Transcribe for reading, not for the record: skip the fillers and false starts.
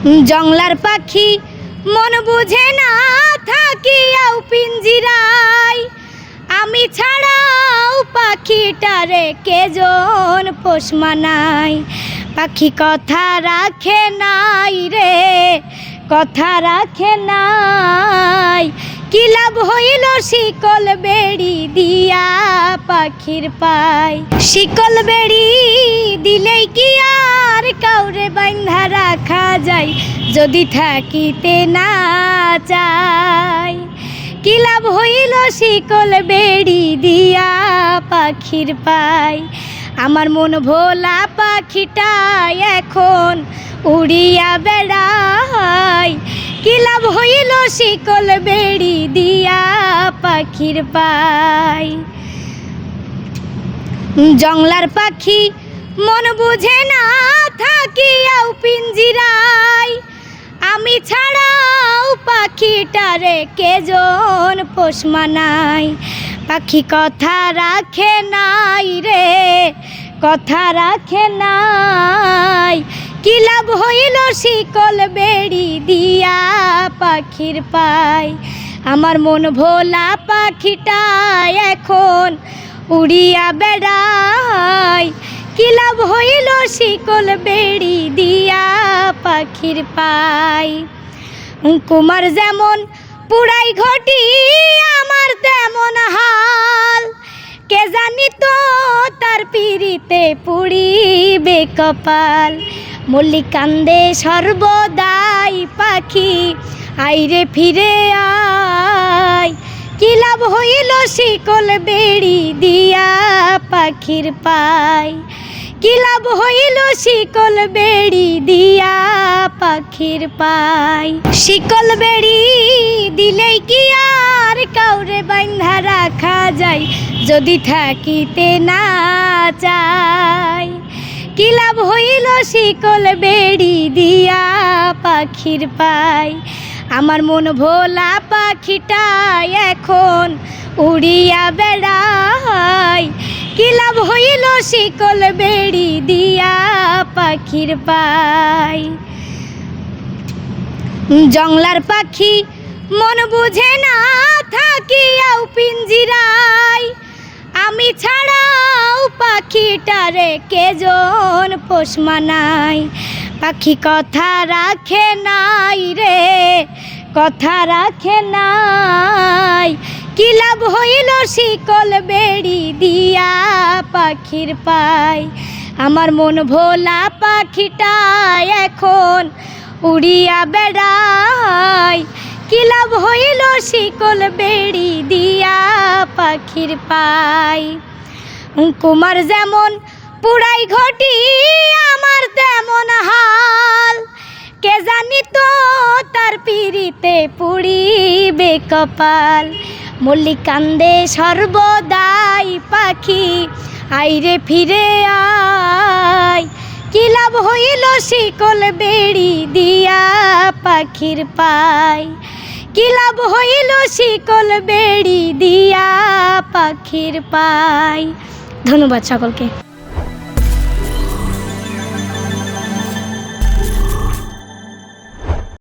জংলার পাখি মন বুঝে না থাকিয়াও পিঞ্জিরায়, আমি ছাড়াও পাখিটারে কেজন পোষ মানায়। পাখি কথা রাখে নাই রে, কথা রাখে নাই, কি লাভ হইল শিকল বেড়ি দিয়া পাখির পায়। শিকল বেড়ি দিলেই কি আর কাউরে বাঁধা রাখা যায়, যদি থাকিতে না চায়। কি লাভ হইল শিকল বেড়ি দিয়া পাখির পায়। আমার মন ভোলা পাখিটা এখন উড়িয়া বেড়ায়, কি লাভ হইল শিকল বেড়ি দিয়া পাখির পায়। জংলার পাখি মন বুঝে না থাকিয়াও পিঞ্জিরায়, আমি ছাড়াও পাখিটারে কেজন পোষ মানায়। পাখি কথা রাখে নাই রে, কথা রাখে নাই, কি লাভ হইল শিকল বেড়ি দিয়া পাখির পায়। আমার মন ভোলা পাখিটা এখন উড়িয়া বেড়ায়, কি লাভ হইল শিকল বেড়ি দিয়া পাখির পায়। কুমার যেমন পুরাই ঘটি আমার তেমন হাল, কে জানি তো তার পিড়িতে পুড়িবে কপাল। মল্লিক কান্দে সর্বদাই পাখি আইরে ফিরে আয়, কি লাভ হইল শিকল বেড়ি দিয়া পাখির পায়। কি লাভ হইল শিকল বেড়ি দিয়া পাখির পায়। শিকল বেড়ি দিলেই কি আর কাউরে বাঁধা রাখা যায়, যদি থাকিতে না চায়। কি লাভ হইল শিকল বেড়ি দিয়া পাখির পায়। আমার মন ভোলা পাখিটা এখন উড়িয়া বেড়ায়, কি লাভ হইল শিকল বেড়ি দিয়া পাখির পায়। জংলার পাখি মন বুঝে না থাকিয়াও পিঞ্জিরায়, আমি ছাড়াও পাখিটারে কেজন পোষ মানায়। পাখি কথা রাখে নাই রে, কথা রাখে নাই, কি লাভ হইল শিকল বেড়ি দিয়া পাখির পায়। আমার মন ভোলা পাখিটা এখন উড়িয়া বেড়ায়, কি লাভ হইল শিকল বেড়ি দিয়া পাখির পায়। কুমার যেমন পুরাই ঘটি আমার তেমন হাল, কে জানি তো তার পিড়িতে পুড়িবে কপাল। মল্লিক কান্দে সর্বদাই পাখি আইরে ফিরে আয়, কি লাভ হইল শিকল বেড়ি দিয়া পাখির পায়। কি লাভ হইল শিকল বেড়ি দিয়া পাখির পায়। ধন্যবাদ সকলকে।